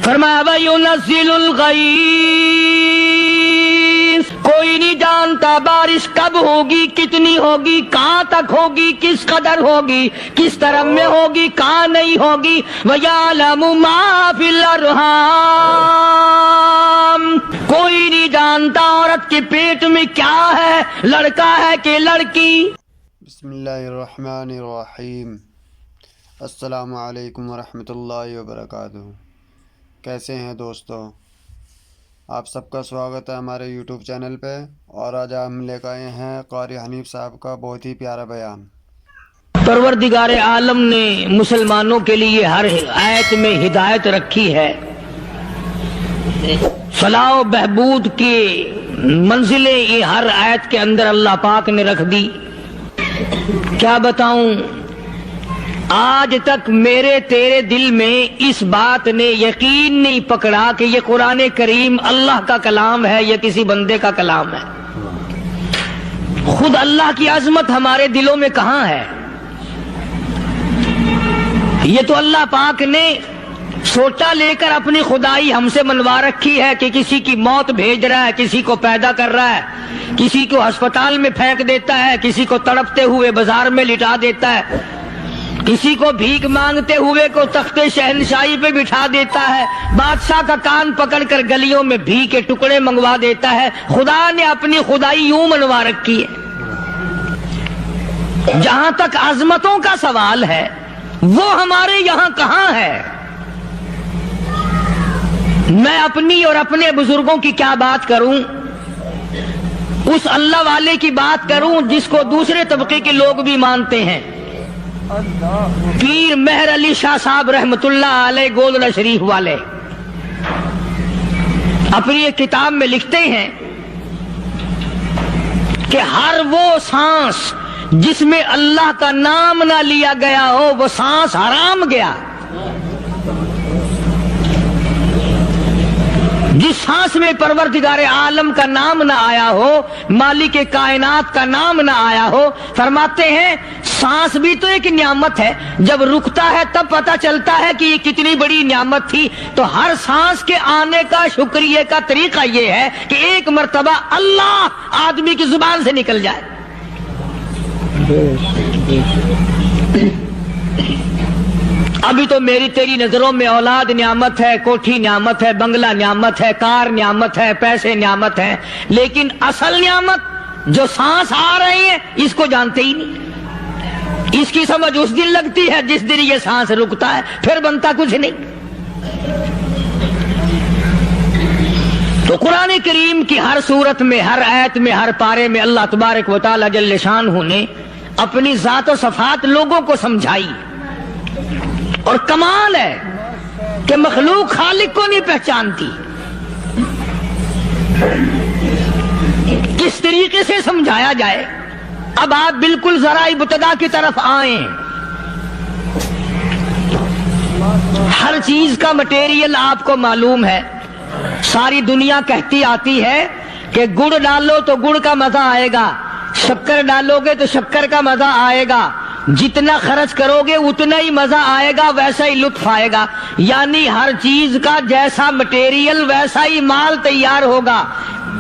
فرمایا وَيُنَزِّلُ الْغَيْثَ، کوئی نہیں جانتا بارش کب ہوگی، کتنی ہوگی، کہاں تک ہوگی، کس قدر ہوگی، کس طرف میں ہوگی، کہاں نہیں ہوگی۔ وَيَعْلَمُ مَا فِي الْأَرْحَامِ، کوئی نہیں جانتا عورت کے پیٹ میں کیا ہے، لڑکا ہے کہ لڑکی۔ بسم اللہ الرحمن الرحیم۔ السلام علیکم ورحمۃ اللہ وبرکاتہ۔ کیسے ہیں دوستو؟ آپ سب کا سواگت ہے ہمارے یوٹیوب چینل پہ، اور آج ہم لے کے آئے ہیں قاری حنیف صاحب کا بہت ہی پیارا بیان۔ پروردگار عالم نے مسلمانوں کے لیے ہر آیت میں ہدایت رکھی ہے، فلاح و بہبود کی منزلیں یہ ہر آیت کے اندر اللہ پاک نے رکھ دی۔ کیا بتاؤں، آج تک میرے تیرے دل میں اس بات نے یقین نہیں پکڑا کہ یہ قرآن کریم اللہ کا کلام ہے یا کسی بندے کا کلام ہے۔ خود اللہ کی عظمت ہمارے دلوں میں کہاں ہے؟ یہ تو اللہ پاک نے سوٹا لے کر اپنی خدائی ہم سے منوا رکھی ہے کہ کسی کی موت بھیج رہا ہے، کسی کو پیدا کر رہا ہے، کسی کو ہسپتال میں پھینک دیتا ہے، کسی کو تڑپتے ہوئے بازار میں لٹا دیتا ہے، کسی کو بھیک مانگتے ہوئے کو تخت شہنشاہی پہ بٹھا دیتا ہے، بادشاہ کا کان پکڑ کر گلیوں میں بھیک کے ٹکڑے منگوا دیتا ہے۔ خدا نے اپنی خدائی یوں منوا رکھی ہے۔ جہاں تک عظمتوں کا سوال ہے وہ ہمارے یہاں کہاں ہے؟ میں اپنی اور اپنے بزرگوں کی کیا بات کروں، اس اللہ والے کی بات کروں جس کو دوسرے طبقے کے لوگ بھی مانتے ہیں۔ پیر مہر علی شاہ صاحب رحمت اللہ علیہ گولڑا شریف والے اپنی ایک کتاب میں لکھتے ہیں کہ ہر وہ سانس جس میں اللہ کا نام نہ لیا گیا ہو وہ سانس حرام گیا۔ جس سانس میں پروردگار عالم کا نام نہ آیا ہو، مالک کائنات کا نام نہ آیا ہو، فرماتے ہیں سانس بھی تو ایک نعمت ہے، جب رکتا ہے تب پتہ چلتا ہے کہ یہ کتنی بڑی نعمت تھی۔ تو ہر سانس کے آنے کا شکریہ کا طریقہ یہ ہے کہ ایک مرتبہ اللہ آدمی کی زبان سے نکل جائے۔ ابھی تو میری تیری نظروں میں اولاد نعمت ہے، کوٹھی نعمت ہے، بنگلہ نعمت ہے، کار نعمت ہے، پیسے نعمت ہے، لیکن اصل نعمت جو سانس آ رہی ہے اس کو جانتے ہی نہیں۔ اس کی سمجھ اس دن لگتی ہے جس دن یہ سانس رکتا ہے، پھر بنتا کچھ نہیں۔ تو قرآن کریم کی ہر صورت میں، ہر آیت میں، ہر پارے میں اللہ تبارک و تعالی جل شانہ نے اپنی ذات و صفات لوگوں کو سمجھائی۔ اور کمال ہے کہ مخلوق خالق کو نہیں پہچانتی۔ کس طریقے سے سمجھایا جائے؟ اب آپ بالکل ذرا ابتدا کی طرف آئیں۔ ہر چیز کا مٹیریل آپ کو معلوم ہے۔ ساری دنیا کہتی آتی ہے کہ گڑ ڈالو تو گڑ کا مزہ آئے گا، شکر ڈالو گے تو شکر کا مزہ آئے گا، جتنا خرچ کرو گے اتنا ہی مزہ آئے گا، ویسا ہی لطف آئے گا۔ یعنی ہر چیز کا جیسا مٹیریل ویسا ہی مال تیار ہوگا۔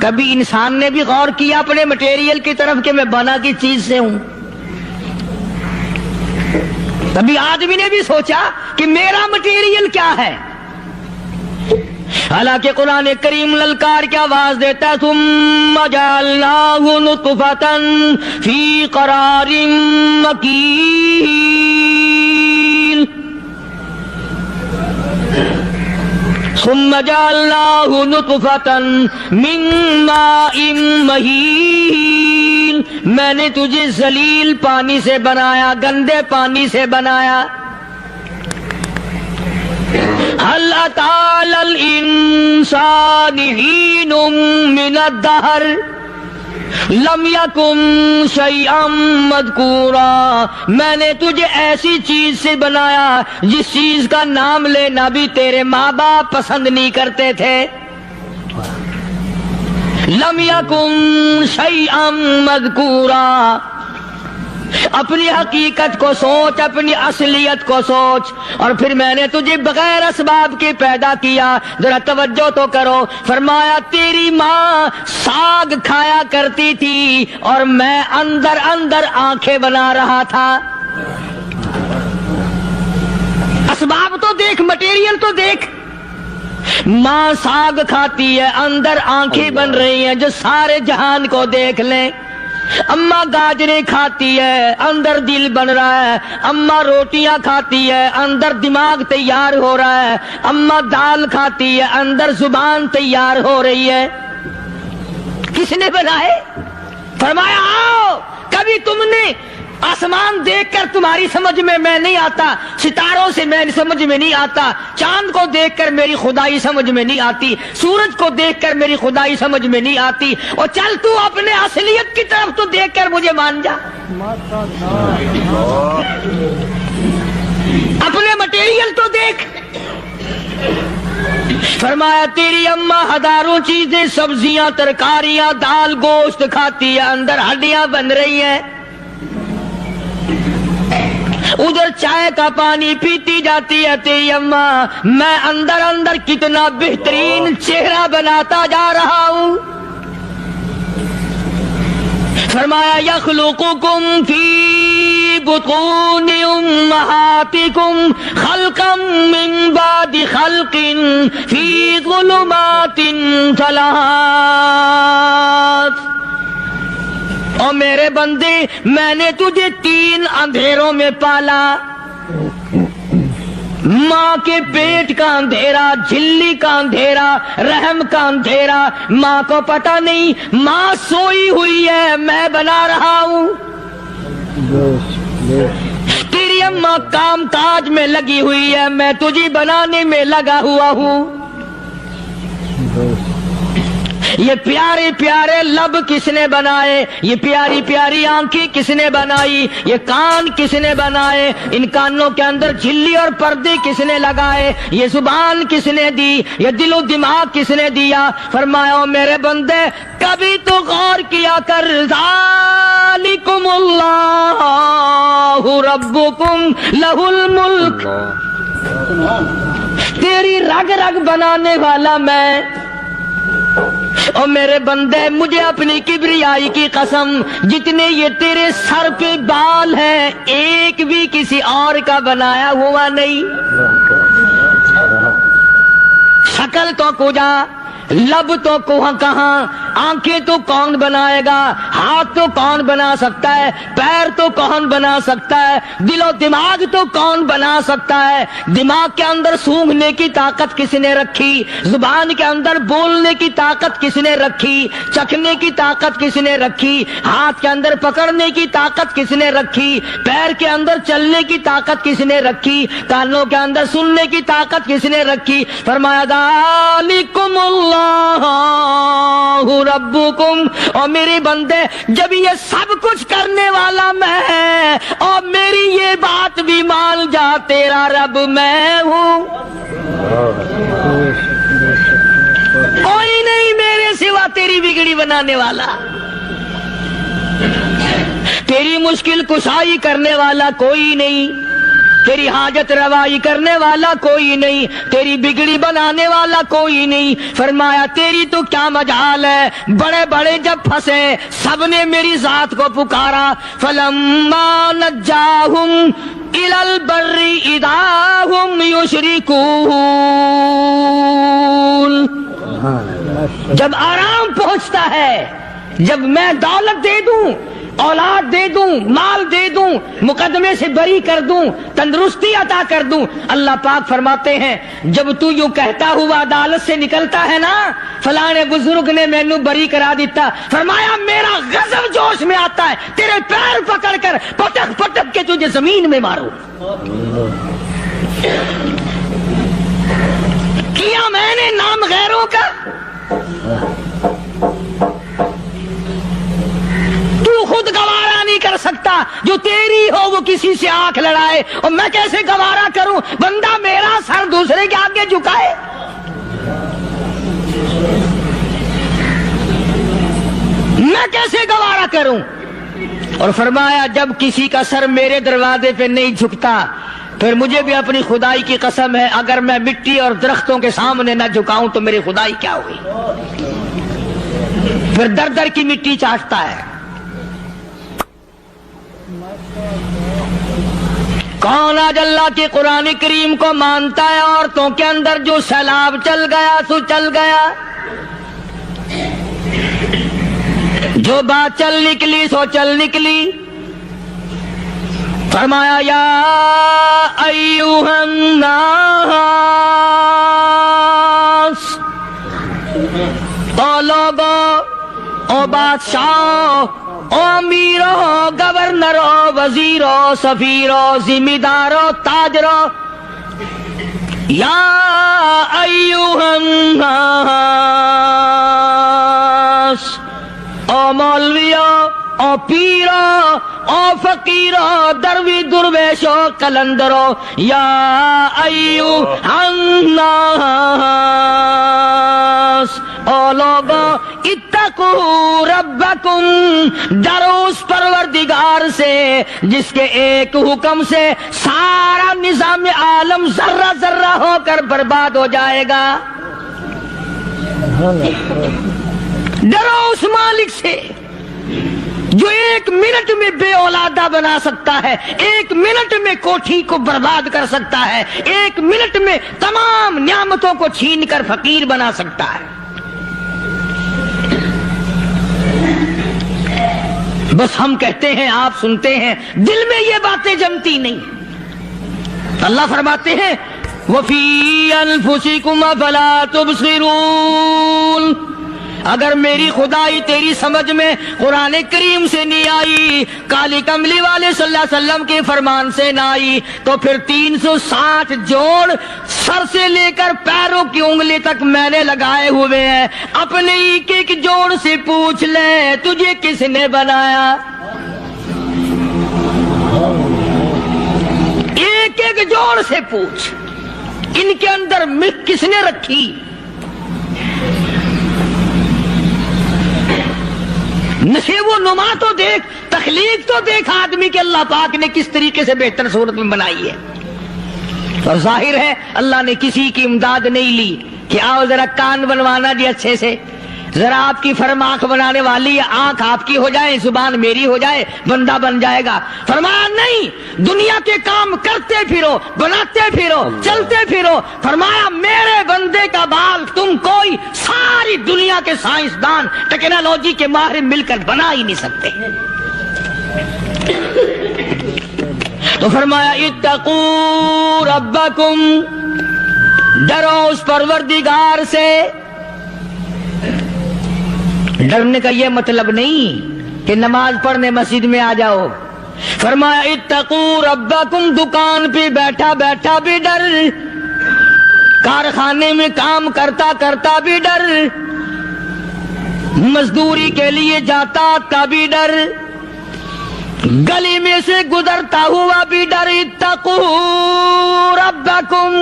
کبھی انسان نے بھی غور کیا اپنے مٹیریل کی طرف کہ میں بنا کی چیز سے ہوں؟ کبھی آدمی نے بھی سوچا کہ میرا مٹیریل کیا ہے؟ حالانکہ قرآن کریم للکار کی آواز دیتا ہے ثم جعلناہ نطفۃ فی قرار مکین، ثم جعلناہ نطفۃ من ماء مہین، میں نے تجھے ذلیل پانی سے بنایا، گندے پانی سے بنایا۔ هل أتى على الإنسان حين من الدهر لم يكن شيئا مذكورا، میں نے تجھے ایسی چیز سے بنایا جس چیز کا نام لینا بھی تیرے ماں باپ پسند نہیں کرتے تھے۔ لم يكن شيئا مذكورا، اپنی حقیقت کو سوچ، اپنی اصلیت کو سوچ. اور پھر میں نے تجھے بغیر اسباب کے پیدا کیا. ذرا توجہ تو کرو. فرمایا تیری ماں ساگ کھایا کرتی تھی اور میں اندر اندر آنکھیں بنا رہا تھا. اسباب تو دیکھ، مٹیریل تو دیکھ. ماں ساگ کھاتی ہے، اندر آنکھیں بن رہی ہیں جو سارے جہان کو دیکھ لیں. اماں گاجریں کھاتی ہے، اندر دل بن رہا ہے. اماں روٹیاں کھاتی ہے، اندر دماغ تیار ہو رہا ہے. اماں دال کھاتی ہے، اندر زبان تیار ہو رہی ہے. کس نے بنائے؟ فرمایا آؤ. کبھی تم نے آسمان دیکھ کر تمہاری سمجھ میں نہیں آتا، ستاروں سے میں سمجھ میں نہیں آتا، چاند کو دیکھ کر میری خدائی سمجھ میں نہیں آتی، سورج کو دیکھ کر میری خدائی سمجھ میں نہیں آتی. اور چل تو اپنے اصلیت کی طرف تو دیکھ کر مجھے مان جا. اپنے مٹیریل تو دیکھ. فرمایا تیری اماں ہزاروں چیزیں، سبزیاں، ترکاریاں، دال، گوشت کھاتی ہے، اندر ہڈیاں بن رہی ہیں. ادھر چائے کا پانی پیتی جاتی ہے تیری اماں، میں اندر اندر کتنا بہترین چہرہ بناتا جا رہا ہوں. فرمایا یخلقکم فی بطون امہاتکم خلقا من بعد خلق فی ظلمات ثلاث. اور میرے بندے، میں نے تجھے 3 اندھیروں میں پالا. ماں کے پیٹ کا اندھیرا، جھلی کا اندھیرا، رحم کا اندھیرا. ماں کو پتہ نہیں ماں سوئی ہوئی ہے، میں بنا رہا ہوں. تیری اماں کام کاج میں لگی ہوئی ہے، میں تجھے بنانے میں لگا ہوا ہوں. یہ پیارے پیارے لب کس نے بنائے؟ یہ پیاری پیاری آنکھیں کس نے بنائی؟ یہ کان کس نے بنائے؟ ان کانوں کے اندر جھلی اور پردے کس نے لگائے؟ یہ زبان کس نے دی؟ یہ دل و دماغ کس نے دیا؟ فرمایا او میرے بندے، کبھی تو غور کیا کر. ذالکم اللہ ربکم لہ الملک. تیری رگ رگ بنانے والا میں. اور میرے بندے، مجھے اپنی کبریائی کی قسم، جتنے یہ تیرے سر پہ بال ہیں ایک بھی کسی اور کا بنایا ہوا نہیں. شکل تو کجا، لب تو کہاں، آنکھیں تو کون بنائے گا، ہاتھ تو کون بنا سکتا ہے، پیر تو کون بنا سکتا ہے، دل و دماغ تو کون بنا سکتا ہے. دماغ کے اندر سونگھنے کی طاقت کس نے رکھی؟ زبان کے اندر بولنے کی طاقت کس نے رکھی؟ چکھنے کی طاقت کس نے رکھی؟ ہاتھ کے اندر پکڑنے کی طاقت کس نے رکھی؟ پیر کے اندر چلنے کی طاقت کس نے رکھی؟ کانوں کے اندر سننے کی طاقت کس نے رکھی؟ فرمایا ذالکم اللہ ربکم. اور میرے بندے، جب یہ سب کچھ کرنے والا میں اور میری یہ بات بھی مان جا، تیرا رب میں ہوں. کوئی نہیں میرے سوا تیری بگڑی بنانے والا، تیری مشکل کشائی کرنے والا کوئی نہیں، تیری حاجت روائی کرنے والا کوئی نہیں، تیری بگڑی بنانے والا کوئی نہیں. فرمایا تیری تو کیا مجال ہے. بڑے بڑے جب پھنسے سب نے میری ذات کو پکارا. فلما نجاہم الی البر اذا ہم یشرکون. جب آرام پہنچتا ہے، جب میں دولت دے دوں، اولاد دے دوں، مال دے دوں، مقدمے سے بری کر دوں، تندرستی عطا کر دوں، اللہ پاک فرماتے ہیں جب تو یوں کہتا ہوا عدالت سے نکلتا ہے نا، فلاں بزرگ نے مینوں بری کرا دیتا، فرمایا میرا غضب جوش میں آتا ہے، تیرے پیر پکڑ کر پٹک پٹک کے تجھے زمین میں ماروں. کیا میں نے نام غیروں کا؟ تو خود گوارا نہیں کر سکتا، جو تیری ہو وہ کسی سے آنکھ لڑائے، اور میں کیسے گوارا کروں بندہ میرا سر دوسرے کے آگے جھکائے؟ میں کیسے گوارا کروں؟ اور فرمایا جب کسی کا سر میرے دروازے پہ نہیں جھکتا پھر مجھے بھی اپنی خدائی کی قسم ہے اگر میں مٹی اور درختوں کے سامنے نہ جھکاؤں تو میری خدائی کیا ہوئی؟ پھر در در کی مٹی چاٹتا ہے۔ کون آج اللہ کے قرآن کریم کو مانتا ہے؟ عورتوں کے اندر جو سیلاب چل گیا سو چل گیا، جو بات چل نکلی سو چل نکلی۔ فرمایا یا ایھا الناس، او لوگو، او بادشاہ، او امیرو، گورنرو، وزیرو، سفیرو، ذمہ دارو، تاجرو، یا ایھا الناس، او مولویو، او پیرو، او فقیرو، دروی درویشو، کلندرو، یا ایھا الناس، او لوگو، اتقوا ربکم، ڈرو اس پروردگار سے جس کے ایک حکم سے سارا نظام عالم ذرہ ذرہ ہو کر برباد ہو جائے گا۔ ڈرو اس مالک سے جو ایک منٹ میں بے اولادہ بنا سکتا ہے، ایک منٹ میں کوٹھی کو برباد کر سکتا ہے، ایک منٹ میں تمام نعمتوں کو چھین کر فقیر بنا سکتا ہے۔ بس ہم کہتے ہیں، آپ سنتے ہیں، دل میں یہ باتیں جمتی نہیں۔ اللہ فرماتے ہیں وَفِي أَنفُسِكُمْ أَفَلَا تُبْصِرُونَ، اگر میری خدائی تیری سمجھ میں قرآن کریم سے نہیں آئی، کالی کملی والے صلی اللہ علیہ وسلم کے فرمان سے نہ آئی، تو پھر 360 جوڑ سر سے لے کر پیروں کی انگلی تک میں نے لگائے ہوئے ہیں، اپنے ایک ایک جوڑ سے پوچھ لے تجھے کس نے بنایا؟ ایک ایک جوڑ سے پوچھ، ان کے اندر مکھ کس نے رکھی؟ نشیب و نما تو دیکھ، تخلیق تو دیکھ آدمی کے اللہ پاک نے کس طریقے سے بہتر صورت میں بنائی ہے۔ اور ظاہر ہے اللہ نے کسی کی امداد نہیں لی کہ آؤ ذرا کان بنوانا جی اچھے سے، ذرا آپ کی فرم آنکھ بنانے والی ہے، آنکھ آپ کی ہو جائے، زبان میری ہو جائے، بندہ بن جائے گا۔ فرمایا نہیں، دنیا کے کام کرتے پھرو، بناتے پھرو، چلتے پھرو۔ فرمایا میرے بندے کا بال تم کوئی ساری دنیا کے سائنسدان، ٹیکنالوجی کے ماہر مل کر بنا ہی نہیں سکتے۔ تو فرمایا اتقوا ربکم، ڈرو اس پروردگار سے۔ ڈرنے کا یہ مطلب نہیں کہ نماز پڑھنے مسجد میں آ جاؤ۔ فرمایا اتقوا ربکم، دکان پہ بیٹھا بیٹھا بھی ڈر، کارخانے میں کام کرتا کرتا بھی ڈر، مزدوری کے لیے جاتا کا بھی ڈر، گلی میں سے گزرتا ہوا بھی ڈر۔ اتقوا ربکم،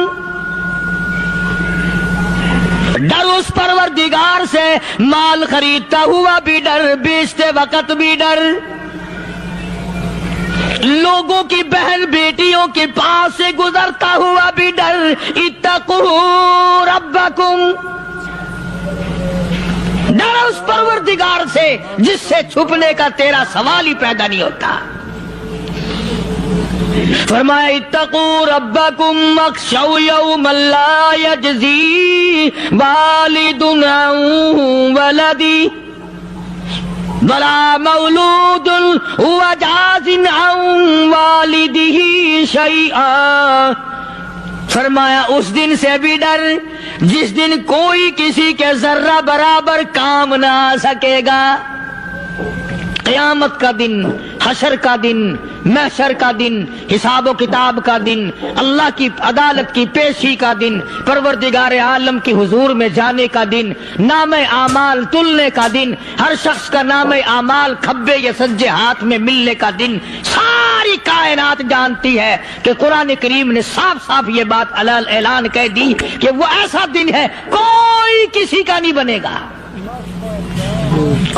ڈر اس پروردگار سے، مال خریدتا ہوا بھی ڈر، بیچتے وقت بھی ڈر، لوگوں کی بہن بیٹیوں کے پاس سے گزرتا ہوا بھی ڈر۔ اتقوا ربکم، ڈر اس پروردگار سے جس سے چھپنے کا تیرا سوال ہی پیدا نہیں ہوتا۔ فرمایا اتقوا ربکم واخشوا یوما لا یجزی والد عن ولدی ولا مولود هو جاز عن والدہ شیئا۔ فرمایا اس دن سے بھی ڈر جس دن کوئی کسی کے ذرہ برابر کام نہ آ سکے گا۔ قیامت کا دن، حشر کا دن، محشر کا دن، حساب و کتاب کا دن، اللہ کی عدالت کی پیشی کا دن، پروردگار عالم کے حضور میں جانے کا دن، نام اعمال تلنے کا دن، ہر شخص کا نام اعمال کھبے یا سجے ہاتھ میں ملنے کا دن۔ ساری کائنات جانتی ہے کہ قرآن کریم نے صاف صاف یہ بات اعلان کہہ دی کہ وہ ایسا دن ہے کوئی کسی کا نہیں بنے گا۔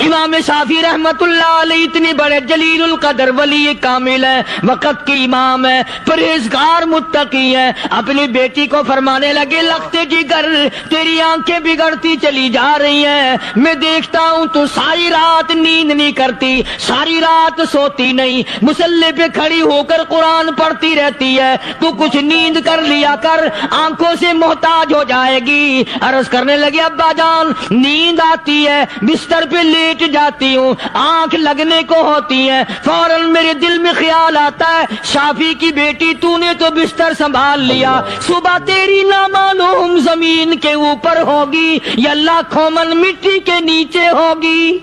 امام شافعی رحمت اللہ علیہ اتنی بڑے جلیل القدر ولی کامل ہے، وقت کی امام ہے، پرہیزگار متقی ہے، اپنی بیٹی کو فرمانے لگے لگتے جگر تیری آنکھیں بگڑتی چلی جا رہی ہیں، میں دیکھتا ہوں تو ساری رات نیند نہیں کرتی، ساری رات سوتی نہیں، مصلی پہ کھڑی ہو کر قرآن پڑھتی رہتی ہے، تو کچھ نیند کر لیا کر، آنکھوں سے محتاج ہو جائے گی۔ عرض کرنے لگے ابا جان نیند آتی ہے، بستر پہ لیٹ جاتی ہوں، آنکھ لگنے کو ہوتی ہے، فوراً میرے دل میں خیال آتا ہے شافی کی بیٹی تو نے تو بستر سنبھال لیا، صبح تیری نامعلوم زمین کے اوپر ہوگی یا لاکھوں من مٹی کے نیچے ہوگی۔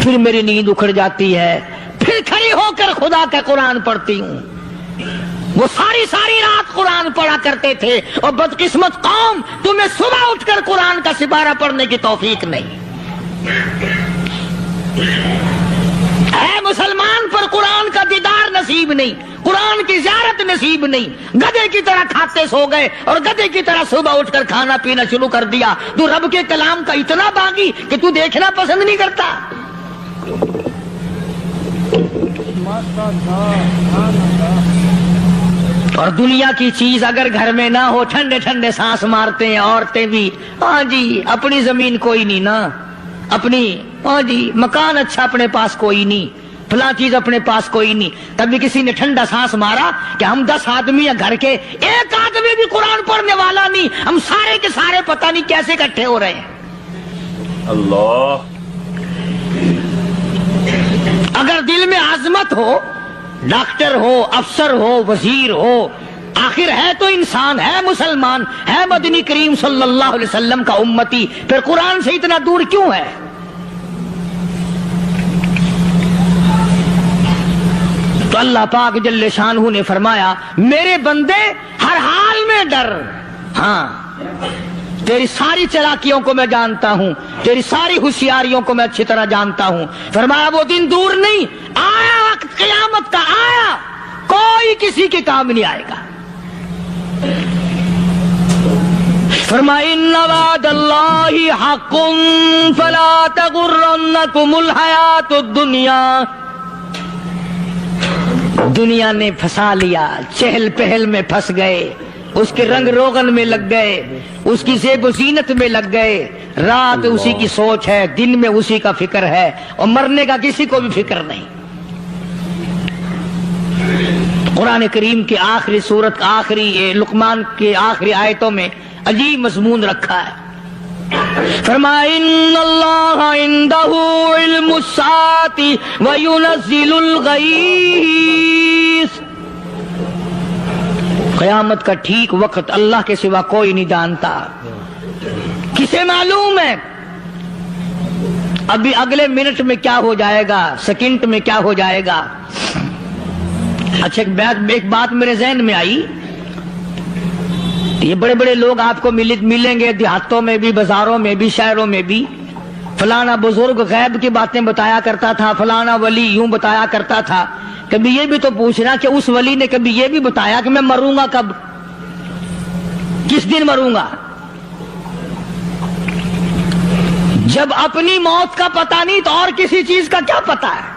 پھر میری نیند اکھڑ جاتی ہے، پھر کھڑی ہو کر خدا کا قرآن پڑھتی ہوں۔ وہ ساری رات قرآن پڑھا کرتے تھے، اور بدقسمت قوم تمہیں صبح اٹھ کر قرآن کا سپارہ پڑھنے کی توفیق نہیں ہے۔ مسلمان پر قرآن کا دیدار نصیب نہیں، قرآن کی زیارت نصیب نہیں، گدھے کی طرح کھاتے سو گئے اور گدھے کی طرح صبح اٹھ کر کھانا پینا شروع کر دیا۔ تو رب کے کلام کا اتنا باغی کہ تو دیکھنا پسند نہیں کرتا۔ اور دنیا کی چیز اگر گھر میں نہ ہو، ٹھنڈے ٹھنڈے سانس مارتے ہیں عورتیں بھی، ہاں جی اپنی زمین کوئی نہیں نا، اپنی ہاں جی مکان اچھا اپنے پاس کوئی نہیں، فلاں چیز اپنے پاس کوئی نہیں۔ کبھی کسی نے ٹھنڈا سانس مارا کہ ہم 10 آدمی ہیں گھر کے، ایک آدمی بھی قرآن پڑھنے والا نہیں، ہم سارے کے سارے پتہ نہیں کیسے اکٹھے ہو رہے ہیں۔ اللہ اگر دل میں عظمت ہو، ڈاکٹر ہو، افسر ہو، وزیر ہو، آخر ہے تو انسان، ہے مسلمان، ہے مدنی کریم صلی اللہ علیہ وسلم کا امتی، پھر قرآن سے اتنا دور کیوں ہے؟ تو اللہ پاک جل شانہ نے فرمایا میرے بندے ہر حال میں ڈر، ہاں تیری ساری چلاکیوں کو میں جانتا ہوں، تیری ساری ہوشیاریوں کو میں اچھی طرح جانتا ہوں۔ فرمایا وہ دن دور نہیں، آیا وقت قیامت کا، آیا، کوئی کسی کے کام نہیں آئے گا۔ فرمایا ان وعد اللہ حق فلا تغرنکم الحیات الدنیا۔ دنیا نے پھنسا لیا، چہل پہل میں پھنس گئے، اس کے رنگ روغن میں لگ گئے، اس کی زیب و زینت میں لگ گئے، رات اسی کی سوچ ہے، دن میں اسی کا فکر ہے، اور مرنے کا کسی کو بھی فکر نہیں۔ قرآن کریم کی آخری سورت، آخری لقمان کے آخری آیتوں میں عجیب مضمون رکھا ہے۔ فرمایا ان اللہ عندہ علم الساعۃ وینزل الغیث۔ قیامت کا ٹھیک وقت اللہ کے سوا کوئی نہیں جانتا، کسے معلوم ہے ابھی اگلے منٹ میں کیا ہو جائے گا، سیکنڈ میں کیا ہو جائے گا۔ اچھا ایک بات میرے ذہن میں آئی، یہ بڑے بڑے لوگ آپ کو ملیں گے دیہاتوں میں بھی، بازاروں میں بھی، شہروں میں بھی، فلانا بزرگ غیب کی باتیں بتایا کرتا تھا، فلانا ولی یوں بتایا کرتا تھا۔ کبھی یہ بھی تو پوچھنا کہ اس ولی نے کبھی یہ بھی بتایا کہ میں مروں گا کب، کس دن مروں گا؟ جب اپنی موت کا پتہ نہیں تو اور کسی چیز کا کیا پتہ ہے؟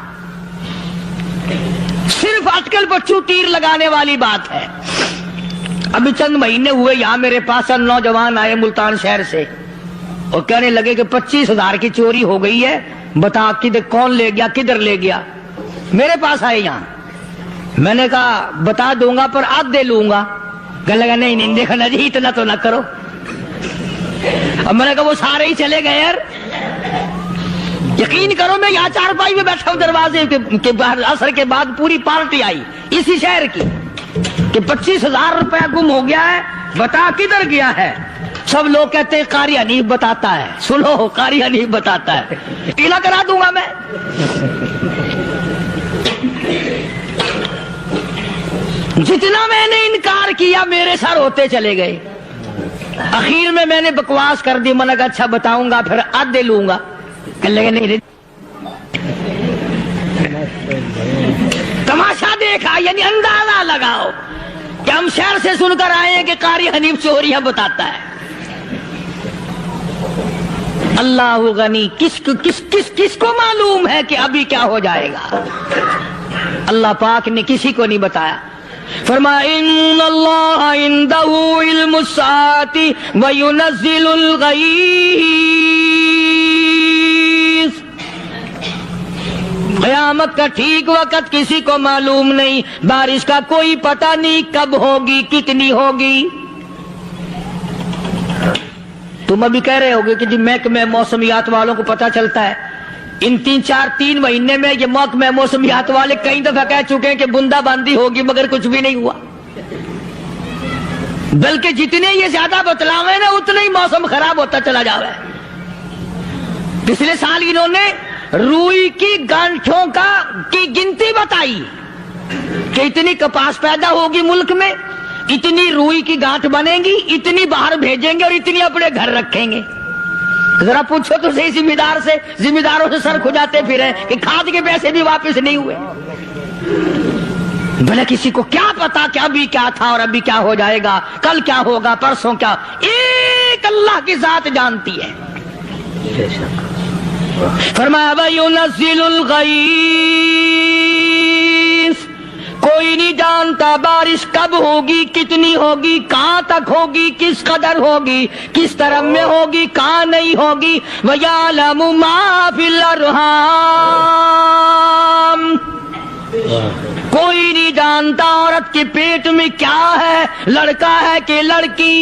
صرف اٹکل بچوں تیر لگانے والی بات ہے۔ ابھی چند مہینے ہوئے یہاں میرے پاس نوجوان آئے ملتان شہر سے اور کہنے لگے کہ 25,000 کی چوری ہو گئی ہے، بتا کدھر کون لے گیا، کدھر لے گیا۔ میرے پاس آئے یہاں، میں نے کہا بتا دوں گا پر آدھے لوں گا۔ کہنے لگا نہیں دیکھنا جی اتنا تو نہ کرو۔ اب میں نے کہا وہ سارے ہی چلے گئے یار، یقین کرو میں یہاں چارپائی میں بیٹھا ہوں دروازے کے باہر، عصر کے بعد پوری پارٹی آئی اسی شہر کی کہ 25,000 روپیہ گم ہو گیا ہے، بتا کدھر گیا ہے۔ سب لوگ کہتے ہیں قاری حنیف بتاتا ہے، سنو قاری حنیف بتاتا ہے، ٹیلا کرا دوں گا میں۔ جتنا میں نے انکار کیا میرے سر ہوتے چلے گئے، اخیر میں نے بکواس کر دی، میں نے کہا اچھا بتاؤں گا پھر آدھے لوں گا۔ کہ لگے نہیں، تماشا دیکھا یعنی اندازہ لگاؤ کہ ہم شہر سے سن کر آئے ہیں کہ قاری حنیف چوریاں بتاتا ہے۔ اللہ غنی، کس کو معلوم ہے کہ ابھی کیا ہو جائے گا؟ اللہ پاک نے کسی کو نہیں بتایا۔ فرمایا ان اللہ عندہ علم الساعۃ وینزل الغیث، قیامت کا ٹھیک وقت کسی کو معلوم نہیں، بارش کا کوئی پتہ نہیں کب ہوگی، کتنی ہوگی۔ تم ابھی کہہ رہے ہوگے کہ جی محکمہ موسمیات والوں کو پتہ چلتا ہے۔ ان 3 مہینے میں یہ محکمہ موسمیات والے کئی دفعہ کہہ چکے ہیں کہ بوندا باندی ہوگی، مگر کچھ بھی نہیں ہوا۔ بلکہ جتنے یہ زیادہ بتلاوے نا اتنا ہی موسم خراب ہوتا چلا جا رہا ہے۔ پچھلے سال انہوں نے روئی کی گانٹھوں کی گنتی بتائی کہ اتنی کپاس پیدا ہوگی ملک میں، اتنی روئی کی گانٹھ بنے گی، اتنی باہر بھیجیں گے اور اتنی اپنے گھر رکھیں گے۔ ذرا پوچھو تو صحیح ذمہ داروں سے سر کھجاتے پھریں کہ کھاد کے پیسے بھی واپس نہیں ہوئے۔ بھلا کسی کو کیا پتا کہ ابھی کیا تھا اور ابھی کیا ہو جائے گا، کل کیا ہوگا، پرسوں کیا؟ ایک اللہ کی ذات جانتی ہے۔ فرمایا وَيُنَزِّلُ الْغَيْثَ، کوئی نہیں جانتا بارش کب ہوگی، کتنی ہوگی، کہاں تک ہوگی، کس قدر ہوگی، کس طرح میں ہوگی، کہاں نہیں ہوگی۔ وَيَعْلَمُ مَا فِي الْأَرْحَامِ، کوئی نہیں جانتا عورت کے پیٹ میں کیا ہے، لڑکا ہے کہ لڑکی۔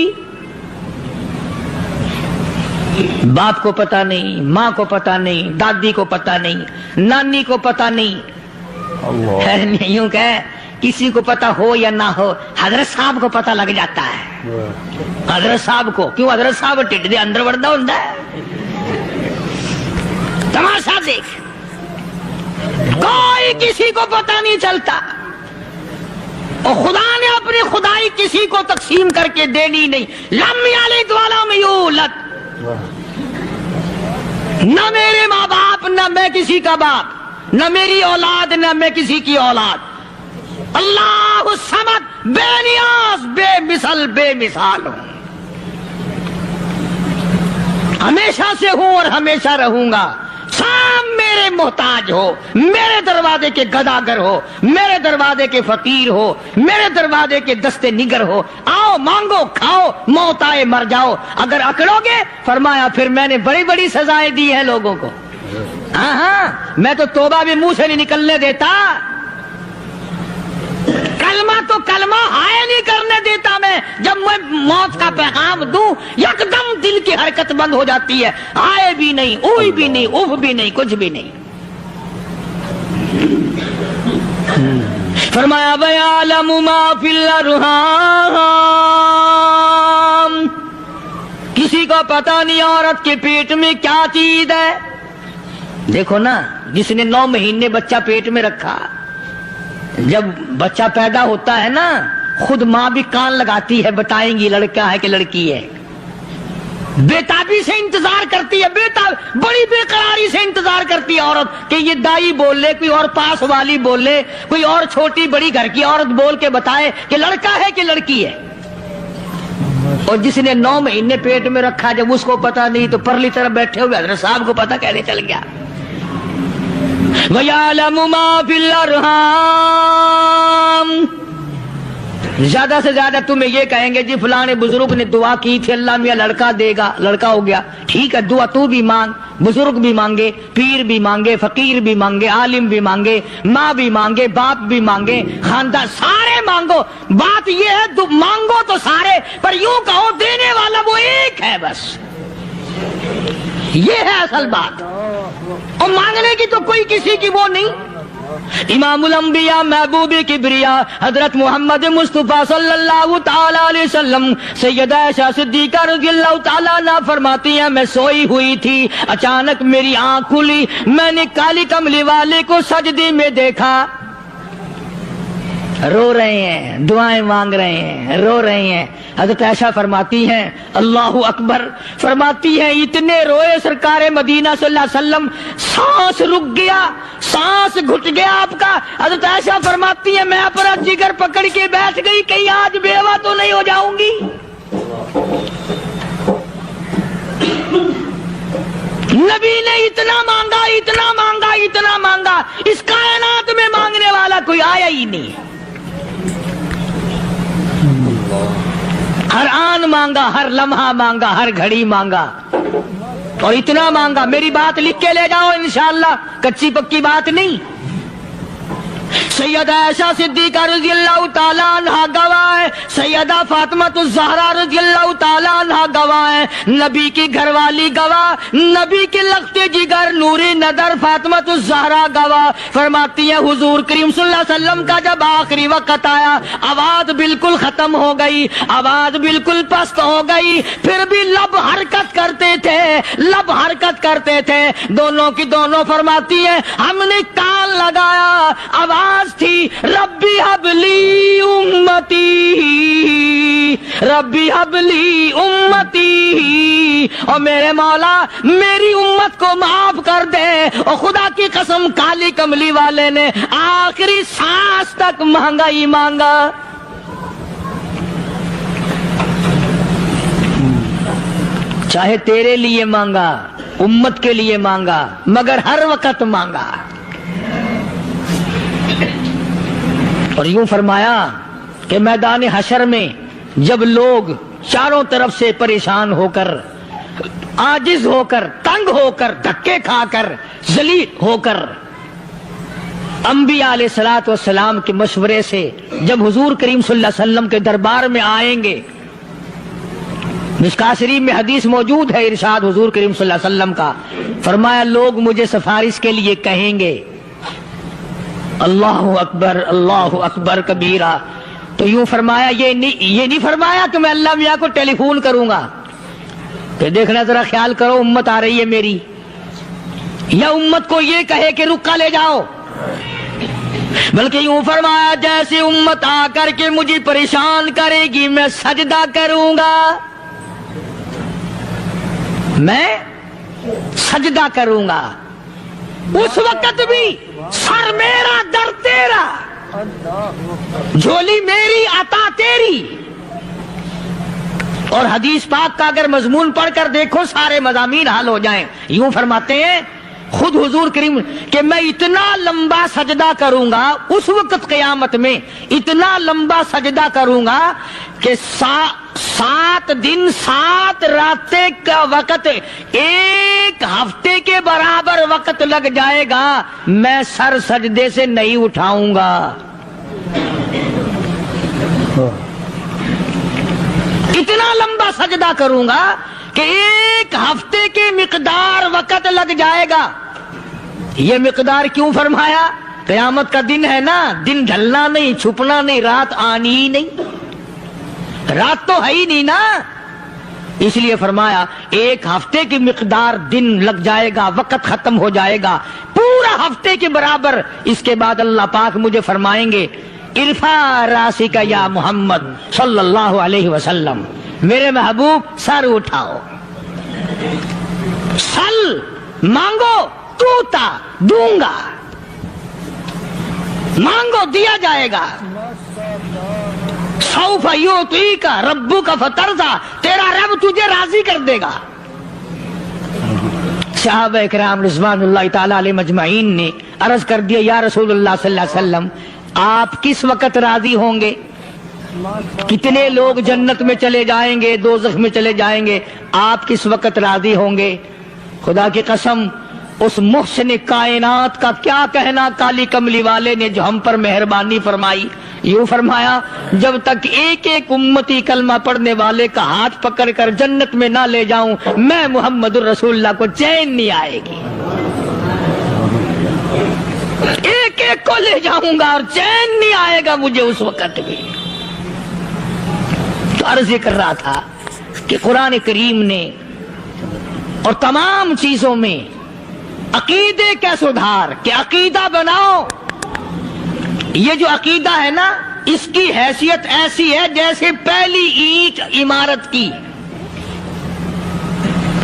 باپ کو پتہ نہیں، ماں کو پتہ نہیں، دادی کو پتہ نہیں، نانی کو پتہ نہیں۔ یوں کہ کسی کو پتہ ہو یا نہ ہو، حضرت صاحب کو پتہ لگ جاتا ہے۔ حضرت صاحب کو کیوں؟ حضرت صاحب ٹھڈ دے اندر وڑدا ہوندا ہے۔ تماشا دیکھ، کوئی کسی کو پتہ نہیں چلتا، اور خدا نے اپنی خدائی کسی کو تقسیم کر کے دینی نہیں۔ لم یلد ولم یولد، نہ میرے ماں باپ، نہ میں کسی کا باپ، نہ میری اولاد، نہ میں کسی کی اولاد۔ اللہ الصمد، بے نیاز، بے مثال ہوں، ہمیشہ سے ہوں اور ہمیشہ رہوں گا۔ سام میرے محتاج ہو، میرے دروازے کے گداگر ہو، میرے دروازے کے فقیر ہو، میرے دروازے کے دستے نگر ہو، آؤ مانگو کھاؤ، موت آئے مر جاؤ۔ اگر اکڑو گے، فرمایا پھر میں نے بڑی بڑی سزائیں دی ہیں لوگوں کو۔ ہاں، میں تو توبہ بھی منہ سے نہیں نکلنے دیتا، کلمہ ہائے نہیں کرنے دیتا میں۔ جب میں موت کا پیغام دوں، یکدم دل کی حرکت بند ہو جاتی ہے، آئے بھی نہیں، اوئی بھی نہیں، اف بھی نہیں، کچھ بھی نہیں۔ فرمایا وَيَعْلَمُ مَا فِي الْأَرْحَامِ، کسی کو پتہ نہیں عورت کے پیٹ میں کیا چیز ہے۔ دیکھو نا، جس نے 9 مہینے بچہ پیٹ میں رکھا، جب بچہ پیدا ہوتا ہے نا، خود ماں بھی کان لگاتی ہے، بتائیں گی لڑکا ہے کہ لڑکی ہے۔ بےتابی سے انتظار کرتی ہے، بڑی بے قراری سے انتظار کرتی ہے عورت کہ یہ دائی بول لے، کوئی اور پاس والی بول لے، کوئی اور چھوٹی بڑی گھر کی عورت بول کے بتائے کہ لڑکا ہے کہ لڑکی ہے۔ اور جس نے 9 مہینے پیٹ میں رکھا، جب اس کو پتا نہیں تو پرلی طرف بیٹھے ہوئے حضرت صاحب کو پتا کیسے چل گیا؟ وَيَعْلَمُ مَا فِي الْأَرْحَامِ، زیادہ سے زیادہ تمہیں یہ کہیں گے جی فلاں بزرگ نے دعا کی تھی، اللہ میاں لڑکا دے گا، لڑکا ہو گیا، ٹھیک ہے، دعا تو بھی مانگ، بزرگ بھی مانگے، پیر بھی مانگے، فقیر بھی مانگے، عالم بھی مانگے، ماں بھی مانگے، باپ بھی مانگے، خاندان سارے مانگو۔ بات یہ ہے مانگو تو سارے، پر یوں کہو دینے والا وہ ایک ہے بس، یہ ہے اصل بات، اور مانگنے کی تو کوئی کسی کی وہ نہیں۔ امام الانبیاء محبوب کبریا حضرت محمد مصطفیٰ صلی اللہ تعالی علیہ وسلم سیدہ عائشہ صدیقہ رضی اللہ تعالیٰ عنہ فرماتی ہیں، میں سوئی ہوئی تھی، اچانک میری آنکھ کھلی، میں نے کالی کملی والے کو سجدے میں دیکھا، رو رہے ہیں، دعائیں مانگ رہے ہیں، رو رہے ہیں۔ حضرت عائشہ فرماتی ہیں اللہ اکبر، فرماتی ہیں اتنے روئے سرکار مدینہ صلی اللہ علیہ وسلم، سانس رک گیا، سانس گھٹ گیا آپ کا۔ حضرت عائشہ فرماتی ہیں میں اپنا جگر پکڑ کے بیٹھ گئی، کہیں آج بیوہ تو نہیں ہو جاؤں گی۔ نبی نے اتنا مانگا اتنا مانگا اتنا مانگا، اس کائنات میں مانگنے والا کوئی آیا ہی نہیں۔ ہر آن مانگا، ہر لمحہ مانگا، ہر گھڑی مانگا، اور اتنا مانگا۔ میری بات لکھ کے لے جاؤ انشاءاللہ، کچی پکی بات نہیں۔ سیدہ عائشہ صدیقہ رضی اللہ تعالیٰ عنہ گواہ ہے، سیدہ فاطمہ الزہرا رضی اللہ تعالیٰ عنہ گواہ ہے، نبی کی گھر والی گواہ، نبی کے لختے جگر نوری نظر فاطمہ الزہرا گواہ، فرماتی ہے حضور کریم صلی اللہ علیہ وسلم کا جب آخری وقت آیا، آواز بالکل ختم ہو گئی، آواز بالکل پست ہو گئی، پھر بھی لب حرکت کرتے تھے، لب حرکت کرتے تھے، دونوں کی دونوں فرماتی ہیں ہم نے کان لگایا، آواز تھی ربی حبلی امتی، ربی حبلی امتی، اور میرے مولا میری امت کو معاف کر دے۔ اور خدا کی قسم کالی کملی والے نے آخری سانس تک مانگا ہی مانگا۔ چاہے تیرے لیے مانگا، امت کے لیے مانگا، مگر ہر وقت مانگا۔ اور یوں فرمایا کہ میدان حشر میں جب لوگ چاروں طرف سے پریشان ہو کر، عاجز ہو کر، تنگ ہو کر، دھکے کھا کر، ذلیل ہو کر، انبیاء علیہ الصلوۃ والسلام کے مشورے سے جب حضور کریم صلی اللہ علیہ وسلم کے دربار میں آئیں گے، مشکاۃ شریف میں حدیث موجود ہے، ارشاد حضور کریم صلی اللہ علیہ وسلم کا، فرمایا لوگ مجھے سفارش کے لیے کہیں گے اللہ اکبر کبیرہ، تو یوں فرمایا یہ نہیں فرمایا کہ میں اللہ میاں کو ٹیلی فون کروں گا کہ دیکھنا ذرا خیال کرو امت آ رہی ہے میری، یا امت کو یہ کہے کہ رکا لے جاؤ، بلکہ یوں فرمایا جیسے امت آ کر کے مجھے پریشان کرے گی میں سجدہ کروں گا، میں سجدہ کروں گا، اس وقت بھی سر میرا در تیرا، جھولی میری عطا تیری۔ اور حدیث پاک کا اگر مضمون پڑھ کر دیکھو سارے مضامین حل ہو جائیں۔ یوں فرماتے ہیں خود حضور کریم کہ میں اتنا لمبا سجدہ کروں گا اس وقت قیامت میں، اتنا لمبا سجدہ کروں گا کہ 7 دن 7 راتیں کا وقت 1 ہفتے کے برابر وقت لگ جائے گا، میں سر سجدے سے نہیں اٹھاؤں گا۔ اتنا لمبا سجدہ کروں گا کہ 1 ہفتے کے مقدار وقت لگ جائے گا۔ یہ مقدار کیوں فرمایا؟ قیامت کا دن ہے نا، دن ڈھلنا نہیں، چھپنا نہیں، رات آنی ہی نہیں، رات تو ہے ہی نہیں نا، اس لیے فرمایا 1 ہفتے کی مقدار دن لگ جائے گا، وقت ختم ہو جائے گا پورا ہفتے کے برابر۔ اس کے بعد اللہ پاک مجھے فرمائیں گے ارفع راسک یا محمد صلی اللہ علیہ وسلم، میرے محبوب سر اٹھاؤ، سل مانگو توتا دوں گا، مانگو دیا جائے گا، سوف یعطیک ربک فترضی، تیرا رب تجھے راضی کر دے گا۔ صحابہ کرام رضوان اللہ تعالی علیہ مجمعین نے عرض کر دیا یا رسول اللہ صلی اللہ علیہ وسلم آپ کس وقت راضی ہوں گے؟ کتنے لوگ جنت میں چلے جائیں گے، دوزخ میں چلے جائیں گے، آپ کس وقت راضی ہوں گے؟ خدا کی قسم اس محسن کائنات کا کیا کہنا کالی کملی والے نے جو ہم پر مہربانی فرمائی۔ یوں فرمایا جب تک ایک ایک امتی کلمہ پڑھنے والے کا ہاتھ پکڑ کر جنت میں نہ لے جاؤں میں محمد الرسول اللہ کو چین نہیں آئے گی، ایک ایک کو لے جاؤں گا اور چین نہیں آئے گا مجھے اس وقت بھی۔ تو عرض یہ کر رہا تھا کہ قرآن کریم نے اور تمام چیزوں میں عقیدے کا سدھار کہ عقیدہ بناؤ، یہ جو عقیدہ ہے نا اس کی حیثیت ایسی ہے جیسے پہلی اینٹ عمارت کی،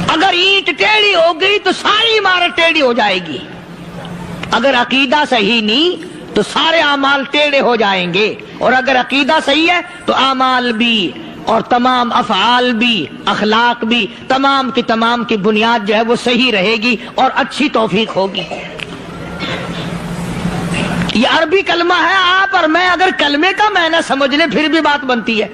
اگر اینٹ ٹیڑھی ہو گئی تو ساری عمارت ٹیڑھی ہو جائے گی، اگر عقیدہ صحیح نہیں تو سارے اعمال ٹیڑھے ہو جائیں گے، اور اگر عقیدہ صحیح ہے تو اعمال بھی اور تمام افعال بھی اخلاق بھی تمام کی بنیاد جو ہے وہ صحیح رہے گی اور اچھی توفیق ہوگی۔ یہ عربی کلمہ ہے، آپ اور میں اگر کلمے کا معنی سمجھ لیں پھر بھی بات بنتی ہے۔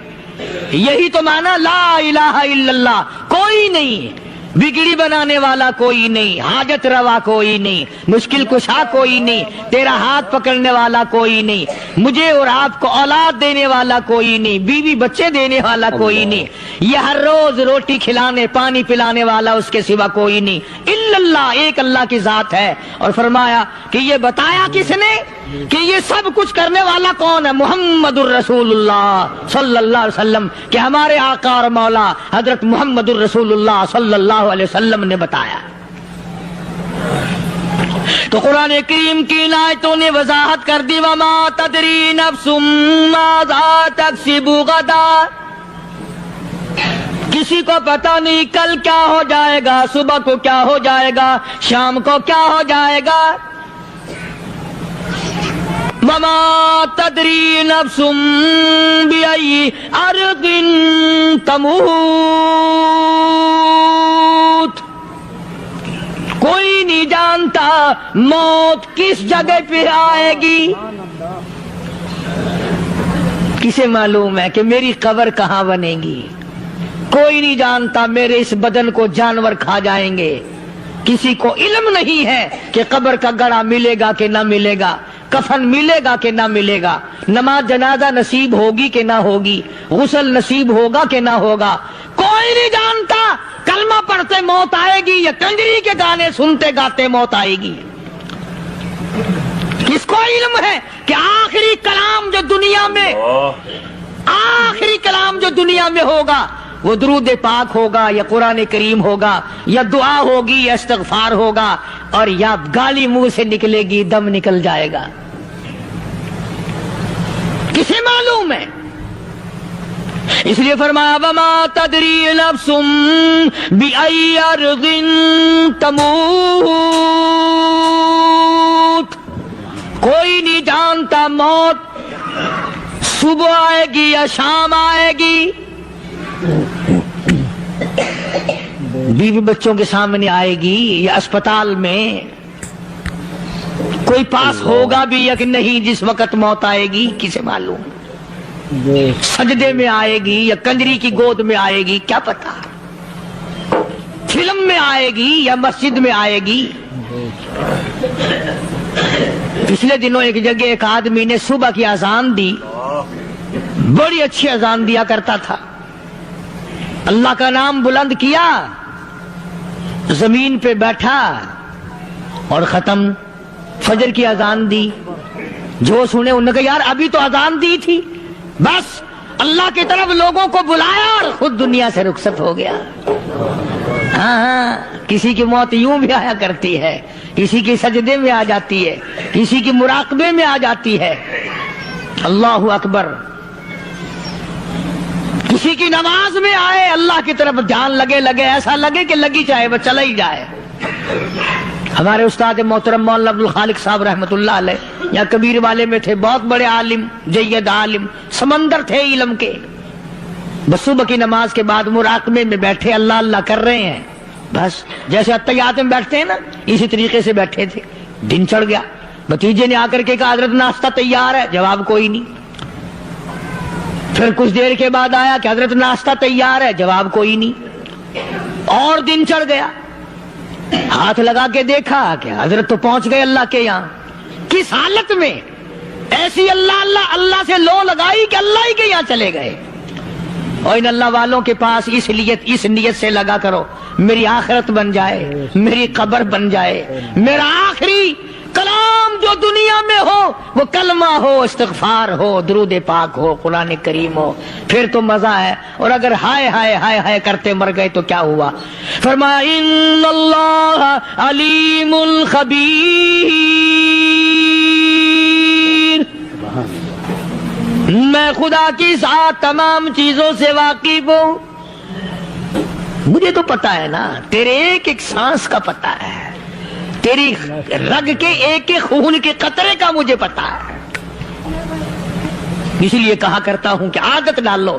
یہی تو معنی لا الہ الا اللہ، کوئی نہیں بگڑی بنانے والا، کوئی نہیں حاجت روا، کوئی نہیں مشکل کشا، کوئی نہیں تیرا ہاتھ پکڑنے والا، کوئی نہیں مجھے اور آپ کو اولاد دینے والا، کوئی نہیں بیوی بچے دینے والا، کوئی نہیں یہ ہر روز روٹی کھلانے پانی پلانے والا اس کے سوا کوئی نہیں الا اللہ، ایک اللہ کی ذات ہے۔ اور فرمایا کہ یہ بتایا کس نے کہ یہ سب کچھ کرنے والا کون ہے؟ محمد الرسول اللہ صلی اللہ علیہ وسلم، کہ ہمارے آقا اور مولا حضرت محمد الرسول اللہ صلی اللہ علیہ وسلم نے بتایا۔ تو قرآن کریم کی ان آیتوں نے وضاحت کر دی وما تدری نفس ماذا تکسب غدا، کسی کو پتہ نہیں کل کیا ہو جائے گا، صبح کو کیا ہو جائے گا، شام کو کیا ہو جائے گا۔ وما تدری نفس بأي أرض تموت، کوئی نہیں جانتا موت کس جگہ پہ آئے گی۔ کسے معلوم ہے کہ میری قبر کہاں بنے گی؟ کوئی نہیں جانتا میرے اس بدن کو جانور کھا جائیں گے۔ کسی کو علم نہیں ہے کہ قبر کا گڑھا ملے گا کہ نہ ملے گا، کفن ملے گا کہ نہ ملے گا، نماز جنازہ نصیب ہوگی کہ نہ ہوگی، غسل نصیب ہوگا کہ نہ ہوگا، کوئی نہیں جانتا۔ کلمہ پڑھتے موت آئے گی یا کنجری کے گانے سنتے گاتے موت آئے گی؟ کس کو علم ہے کہ آخری کلام جو دنیا میں ہوگا وہ درود پاک ہوگا یا قرآن کریم ہوگا یا دعا ہوگی یا استغفار ہوگا، اور یا گالی منہ سے نکلے گی، دم نکل جائے گا؟ کسے معلوم ہے؟ اس لیے فرمایا وما تدری نفس بأي أرض تموت، کوئی نہیں جانتا موت صبح آئے گی یا شام آئے گی، بیوی بچوں کے سامنے آئے گی یا اسپتال میں، کوئی پاس ہوگا بھی یا کہ نہیں جس وقت موت آئے گی؟ کسے معلوم؟ سجدے میں آئے گی یا کنجری کی گود میں آئے گی کیا پتا، فلم میں آئے گی یا مسجد میں آئے گی۔ پچھلے دنوں ایک جگہ ایک آدمی نے صبح کی اذان دی، بڑی اچھی اذان دیا کرتا تھا، اللہ کا نام بلند کیا، زمین پہ بیٹھا اور ختم۔ فجر کی اذان دی، جو سنے انہوں نے کہا یار ابھی تو اذان دی تھی، بس اللہ کی طرف لوگوں کو بلایا اور خود دنیا سے رخصت ہو گیا۔ ہاں کسی کی موت یوں بھی آیا کرتی ہے، کسی کی سجدے میں آ جاتی ہے، کسی کی مراقبے میں آ جاتی ہے۔ اللہ اکبر۔ کسی کی نماز میں آئے، اللہ کی طرف دھیان لگے ایسا لگے کہ لگی چاہے وہ چلا ہی جائے۔ ہمارے استاد محترم مولانا عبد الخالق صاحب رحمۃ اللہ علیہ یا کبیر والے میں تھے، بہت بڑے عالم، جید عالم، سمندر تھے علم کے۔ بس صبح کی نماز کے بعد مراقبے میں بیٹھے، اللہ اللہ کر رہے ہیں، بس جیسے اتحیات میں بیٹھتے ہیں نا اسی طریقے سے بیٹھے تھے۔ دن چڑھ گیا، بھتیجے نے آ کر کے کہا حضرت ناشتہ تیار ہے، جواب کوئی نہیں۔ پھر کچھ دیر کے بعد آیا کہ حضرت ناشتہ تیار ہے، جواب کوئی نہیں۔ اور دن چڑھ گیا، ہاتھ لگا کے دیکھا کہ حضرت تو پہنچ گئے اللہ کے یہاں۔ کس حالت میں؟ ایسی اللہ اللہ اللہ سے لو لگائی کہ اللہ ہی کے یہاں چلے گئے۔ اور ان اللہ والوں کے پاس اس نیت سے لگا کرو میری آخرت بن جائے، میری قبر بن جائے، میرا آخری کلام جو دنیا میں ہو وہ کلمہ ہو، استغفار ہو، درود پاک ہو، قرآن کریم ہو، پھر تو مزہ ہے۔ اور اگر ہائے ہائے ہائے ہائے کرتے مر گئے تو کیا ہوا؟ فرمایا ان اللہ علیم خبیر، میں خدا کی ذات تمام چیزوں سے واقف ہوں۔ مجھے تو پتا ہے نا، تیرے ایک ایک سانس کا پتا ہے، تیری رگ کے ایک ایک خون کے قطرے کا مجھے پتا ہے۔ اسی لیے کہا کرتا ہوں کہ عادت ڈال لو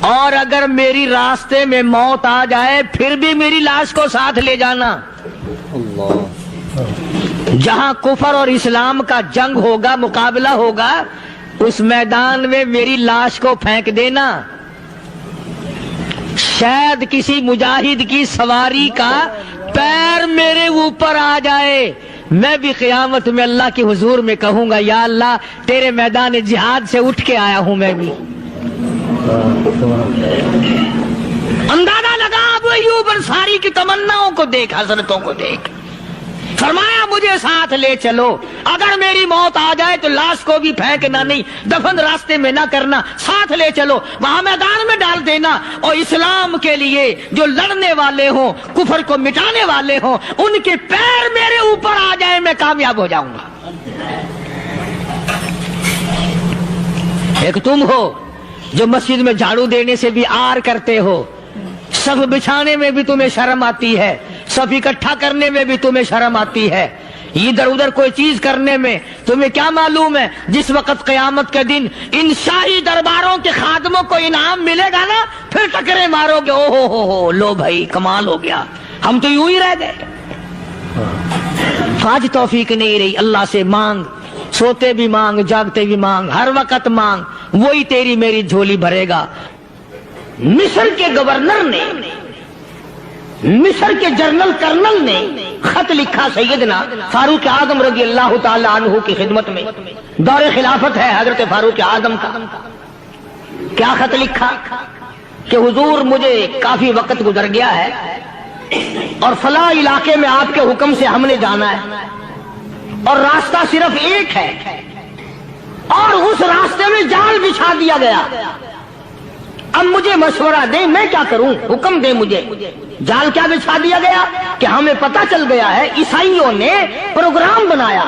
اور اگر میری راستے میں موت آ جائے پھر بھی میری لاش کو ساتھ لے جانا. جہاں کفر اور اسلام کا جنگ ہوگا، مقابلہ ہوگا، اس میدان میں میری لاش کو پھینک دینا. شاید کسی مجاہد کی سواری کا پیر میرے اوپر آ جائے، میں بھی قیامت میں اللہ کے حضور میں کہوں گا یا اللہ تیرے میدان جہاد سے اٹھ کے آیا ہوں. میں بھی اندازہ لگا ابو ایوب انصاری کی تمناؤں کو دیکھ، حضرتوں کو دیکھ. فرمایا مجھے ساتھ لے چلو، اگر میری موت آ جائے تو لاش کو بھی پھینکنا نہیں، دفن راستے میں نہ کرنا، ساتھ لے چلو، وہاں میدان میں ڈال دینا. اور اسلام کے لیے جو لڑنے والے ہوں، کفر کو مٹانے والے ہوں، ان کے پیر میرے اوپر آ جائے میں کامیاب ہو جاؤں گا. ایک تم ہو جو مسجد میں جھاڑو دینے سے بھی آر کرتے ہو، صف بچھانے میں بھی تمہیں شرم آتی ہے، صف اکٹھا کرنے میں بھی تمہیں شرم آتی ہے، ادھر ادھر کوئی چیز کرنے میں تمہیں کیا معلوم ہے جس وقت قیامت کے دن ان شاہی درباروں کے خادموں کو انعام ملے گا نا، پھر ٹکرے مارو گے، او ہو لو بھائی کمال ہو گیا، ہم تو یوں ہی رہ گئے. آج توفیق نہیں رہی. اللہ سے مانگ، سوتے بھی مانگ، جاگتے بھی مانگ، ہر وقت مانگ، وہی تیری میری جھولی بھرے گا. مصر کے گورنر نے، مصر کے جنرل کرنل نے خط لکھا سیدنا فاروق اعظم رضی اللہ تعالی عنہ کی خدمت میں. دور خلافت ہے حضرت فاروق اعظم کا. کیا خط لکھا کہ حضور مجھے کافی وقت گزر گیا ہے اور فلاں علاقے میں آپ کے حکم سے ہم نے جانا ہے اور راستہ صرف ایک ہے اور اس راستے میں جال بچھا دیا گیا. اب مجھے مشورہ دیں میں کیا کروں، حکم دیں مجھے. جال کیا بچھا دیا گیا کہ ہمیں پتہ چل گیا ہے عیسائیوں نے پروگرام بنایا،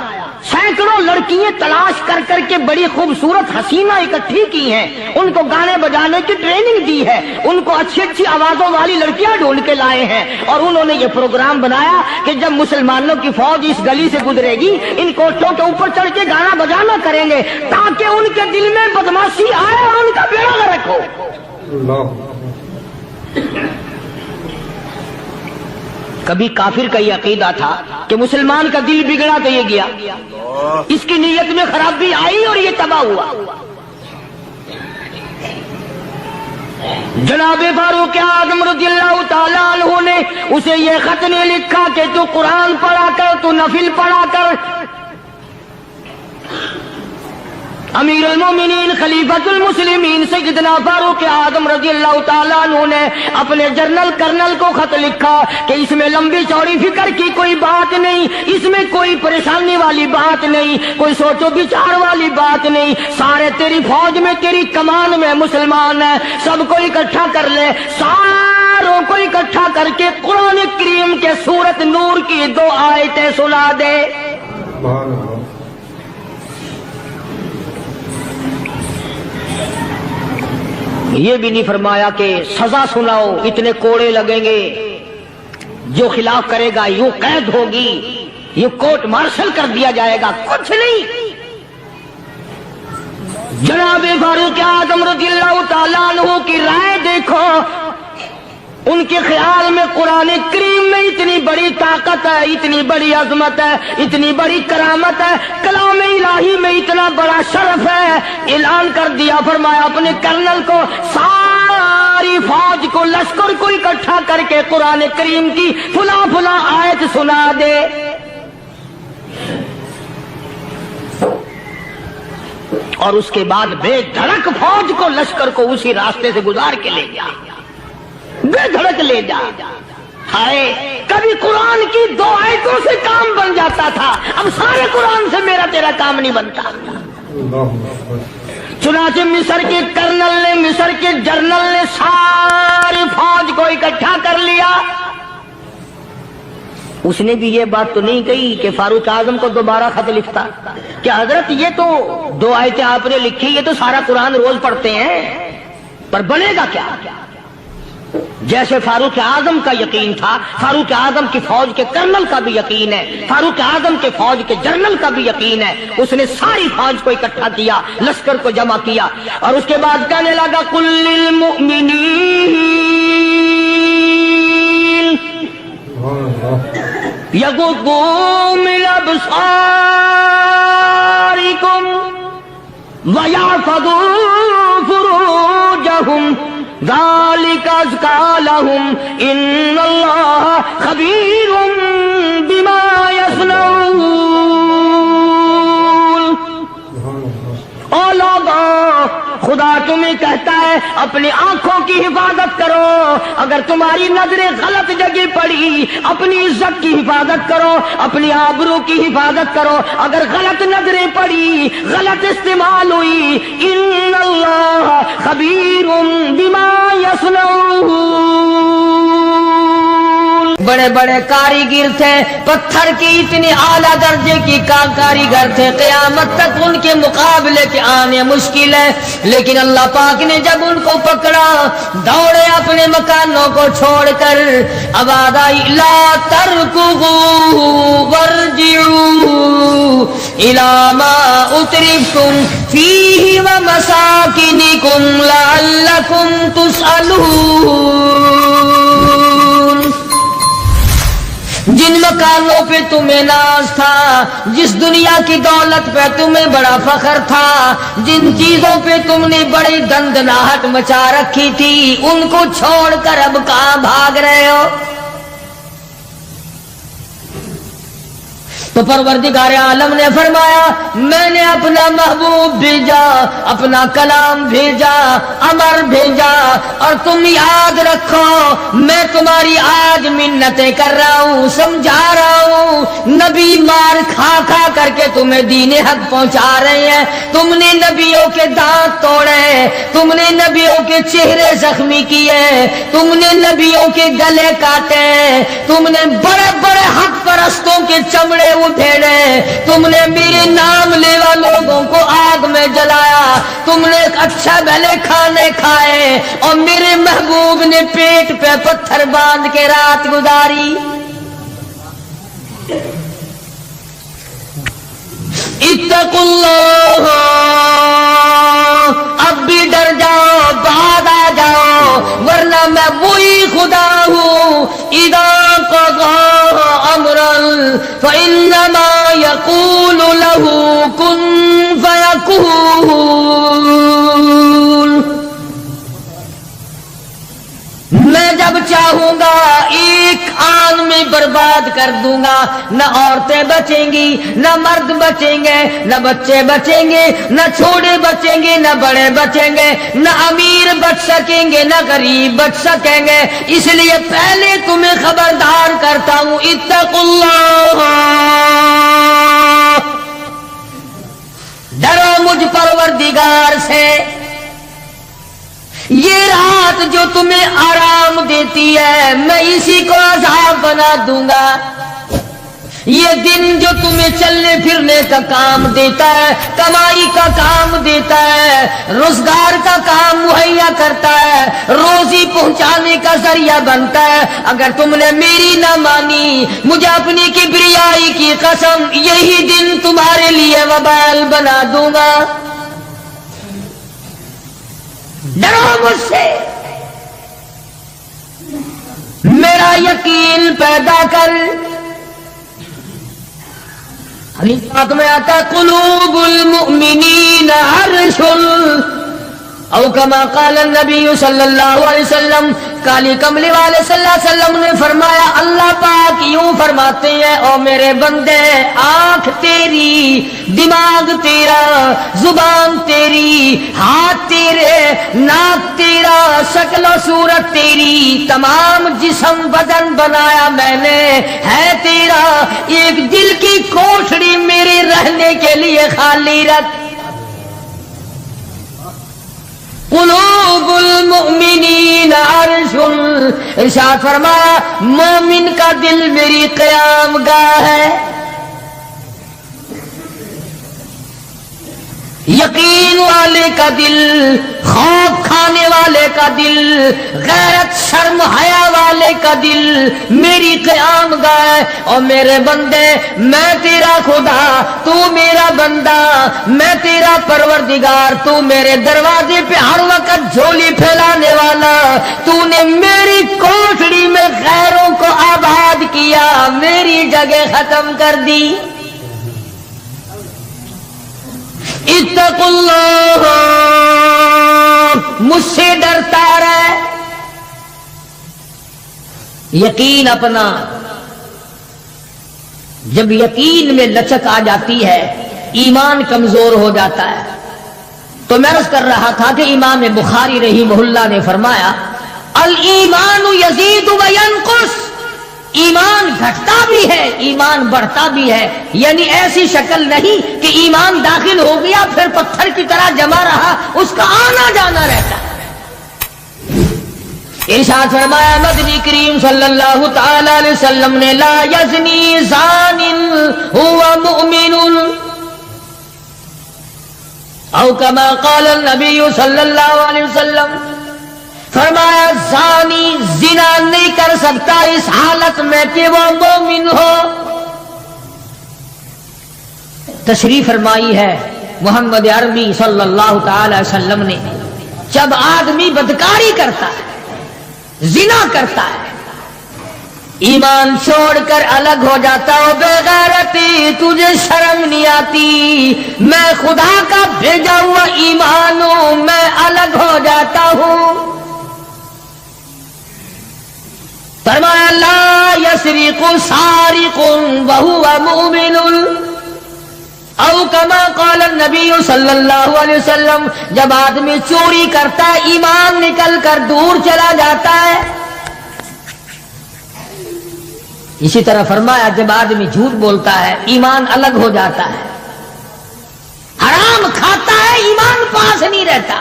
سینکڑوں لڑکیاں تلاش کر کر کے بڑی خوبصورت حسینہ اکٹھی کی ہیں، ان کو گانے بجانے کی ٹریننگ دی ہے، ان کو اچھی اچھی آوازوں والی لڑکیاں ڈھونڈ کے لائے ہیں، اور انہوں نے یہ پروگرام بنایا کہ جب مسلمانوں کی فوج اس گلی سے گزرے گی ان کوٹھوں کے اوپر چڑھ کے گانا بجانا کریں گے تاکہ ان کے دل میں بدماشی آئے اور ان کا بیڑا غرق ہو. کبھی کافر کا یہ عقیدہ تھا کہ مسلمان کا دل بگڑا تو یہ گیا، اس کی نیت میں خرابی آئی اور یہ تباہ ہوا. جناب فاروق اعظم رضی اللہ تعالیٰ عنہ نے اسے یہ خط نہیں لکھا کہ تو قرآن پڑھا کر، تو نفل پڑھا کر. امیر المومنین خلیفۃ المسلمین سیدنا فاروق اعظم رضی اللہ تعالیٰ عنہ نے اپنے جنرل کرنل کو خط لکھا کہ اس میں لمبی چوڑی فکر کی کوئی بات نہیں، اس میں کوئی پریشانی والی بات نہیں، کوئی سوچو بچار والی بات نہیں، سارے تیری فوج میں تیری کمان میں مسلمان ہیں، سب کو اکٹھا کر لے، ساروں کو اکٹھا کر کے قرآن کریم کے سورت نور کی 2 آیتیں سنا دے. یہ بھی نہیں فرمایا کہ سزا سناؤ، اتنے کوڑے لگیں گے، جو خلاف کرے گا یوں قید ہوگی، یوں کورٹ مارشل کر دیا جائے گا، کچھ نہیں. جناب فاروق اعظم رضی اللہ تعالیٰ عنہ کی رائے دیکھو، ان کے خیال میں قرآن کریم میں اتنی بڑی طاقت ہے، اتنی بڑی عظمت ہے، اتنی بڑی کرامت ہے، کلام الہی میں اتنا بڑا شرف ہے. اعلان کر دیا، فرمایا اپنے کرنل کو ساری فوج کو، لشکر کو اکٹھا کر کے قرآن کریم کی فلاں فلاں آیت سنا دے. اور اس کے بعد بے دھڑک فوج کو، لشکر کو اسی راستے سے گزار کے لے جا، بے دھڑک لے جا. ہائے کبھی قرآن کی 2 آیتوں سے کام بن جاتا تھا، اب سارے قرآن سے میرا تیرا کام نہیں بنتا. چنانچہ مصر کے کرنل نے، مصر کے جنرل نے ساری فوج کو اکٹھا کر لیا. اس نے بھی یہ بات تو نہیں کہی کہ فاروق اعظم کو دوبارہ خط لکھتا کہ حضرت یہ تو 2 آیتیں آپ نے لکھی، یہ تو سارا قرآن روز پڑھتے ہیں، پر بنے گا کیا؟ جیسے فاروق اعظم کا یقین تھا، فاروق اعظم کی فوج کے کرنل کا بھی یقین ہے، فاروق اعظم کے فوج کے جنرل کا بھی یقین ہے. اس نے ساری فوج کو اکٹھا کیا، لشکر کو جمع کیا، اور اس کے بعد کہنے لگا قل للمؤمنین یغضوا من ابصارکم وَيَحْفَظُوا فُرُوجَهُمْ ذَلِكَ أَزْكَىٰ لَهُمْ إِنَّ اللَّهَ خَبِيرٌ بِمَا يَصْنَعُونَ. او لوگو، خدا تمہیں کہتا ہے اپنی آنکھوں کی حفاظت کرو. اگر تمہاری نظریں غلط جگہ پڑی، اپنی عزت کی حفاظت کرو، اپنی آبرو کی حفاظت کرو. اگر غلط نظریں پڑی، غلط استعمال ہوئی، ان اللہ خبیر بما یصنعون. بڑے بڑے کاریگر تھے، پتھر کی اتنی اعلیٰ درجے کی کاریگر تھے، قیامت تک ان کے مقابلے کے آنے مشکل ہے. لیکن اللہ پاک نے جب ان کو پکڑا، دوڑے اپنے مکانوں کو چھوڑ کر. آواز آئی لا ترکضوا وارجعوا الی ما اترفتم فیہ ومساکنکم لعلکم تسألون. جن مکانوں پہ تمہیں ناز تھا، جس دنیا کی دولت پہ تمہیں بڑا فخر تھا، جن چیزوں پہ تم نے بڑی دندناہٹ مچا رکھی تھی، ان کو چھوڑ کر اب کہاں بھاگ رہے ہو؟ تو پروردگار عالم نے فرمایا میں نے اپنا محبوب بھیجا، اپنا کلام بھیجا، امر بھیجا، اور تم یاد رکھو میں تمہاری آج منتیں کر رہا ہوں، سمجھا رہا ہوں. نبی مار کھا کھا کر کے تمہیں دین حق پہنچا رہے ہیں. تم نے نبیوں کے دانت توڑے، تم نے نبیوں کے چہرے زخمی کیے، تم نے نبیوں کے گلے کاٹے، تم نے بڑے بڑے حق پرستوں کے چمڑے اٹھیڑے، تم نے میرے نام لیوا لوگوں کو آگ میں جلایا، تم نے اچھا بھلے کھانے کھائے، اور میرے محبوب نے پیٹ پہ پتھر باندھ کے رات گزاری. اتقوا اللہ، اب بھی ڈر جاؤ، بعد آ جاؤ، ورنہ میں وہی خدا ہوں اذا قضى امرا فانما يقول له كن فيكون. میں جب چاہوں گا ایک آن میں برباد کر دوں گا. نہ عورتیں بچیں گی، نہ مرد بچیں گے، نہ بچے بچیں گے، نہ چھوٹے بچیں گے، نہ بڑے بچیں گے، نہ امیر بچ سکیں گے، نہ غریب بچ سکیں گے. اس لیے پہلے تمہیں خبردار کرتا ہوں اتقوا اللہ، ڈرو مجھ پروردگار سے. یہ رات جو تمہیں آرام دیتی ہے میں اسی کو عذاب بنا دوں گا. یہ دن جو تمہیں چلنے پھرنے کا کام دیتا ہے، کمائی کا کام دیتا ہے، روزگار کا کام مہیا کرتا ہے، روزی پہنچانے کا ذریعہ بنتا ہے، اگر تم نے میری نہ مانی، مجھے اپنی کبریائی کی قسم یہی دن تمہارے لیے وبال بنا دوں گا. ڈرو مجھ سے، میرا یقین پیدا کر. حدیث پاک میں آتا قلوب المؤمنین عرش او کما قال النبی صلی اللہ علیہ وسلم. کالی کملی والے صلی اللہ علیہ وسلم نے فرمایا اللہ پاک یوں فرماتے ہیں او میرے بندے، آنکھ تیری، دماغ تیرا، زبان تیری، ہاتھ تیرے، ناک تیرا، شکل و صورت تیری، تمام جسم بدن بنایا میں نے ہے تیرا. ایک دل کی کوٹھڑی میرے رہنے کے لیے خالی رکھ. قلوب المؤمنین عرش، ارشاد فرمایا مومن کا دل میری قیام گاہ ہے. یقین والے کا دل، خوف کھانے والے کا دل، غیرت شرم حیا والے کا دل میری قیام گائے۔ اور میرے بندے، میں تیرا خدا، تو میرا بندہ، میں تیرا پروردگار، تو میرے دروازے پہ ہر وقت جھولی پھیلانے والا، تو نے میری کوٹڑی میں غیروں کو آباد کیا، میری جگہ ختم کر دی۔ اتقوا اللہ، مجھ سے ڈرتا رہے۔ یقین اپنا، جب یقین میں لچک آ جاتی ہے ایمان کمزور ہو جاتا ہے۔ تو میں عرض کر رہا تھا کہ امام بخاری رحمہ اللہ نے فرمایا الایمان یزید و ینقص، ایمان گھٹتا بھی ہے ایمان بڑھتا بھی ہے، یعنی ایسی شکل نہیں کہ ایمان داخل ہو گیا پھر پتھر کی طرح جمع رہا، اس کا آنا جانا رہتا ہے۔ ارشاد فرمایا مدنی کریم صلی اللہ تعالی علیہ وسلم نے لا یزنی زان هو مؤمن، او کما قال النبی صلی اللہ علیہ وسلم، فرمایا زانی زنا نہیں کر سکتا اس حالت میں کہ وہ مومن ہو۔ تشریف فرمائی ہے محمد عربی صلی اللہ تعالی وسلم نے، جب آدمی بدکاری کرتا ہے، زنا کرتا ہے، ایمان چھوڑ کر الگ ہو جاتا ہو، بے غیرتی تجھے شرم نہیں آتی، میں خدا کا بھیجا ہوا ایمان ہوں، میں الگ ہو جاتا ہوں۔ فرمایا لا یسرق سارق وهو مؤمن، او کما قال النبی صلی اللہ علیہ وسلم، جب آدمی چوری کرتا ہے ایمان نکل کر دور چلا جاتا ہے۔ اسی طرح فرمایا جب آدمی جھوٹ بولتا ہے ایمان الگ ہو جاتا ہے، حرام کھاتا ہے ایمان پاس نہیں رہتا۔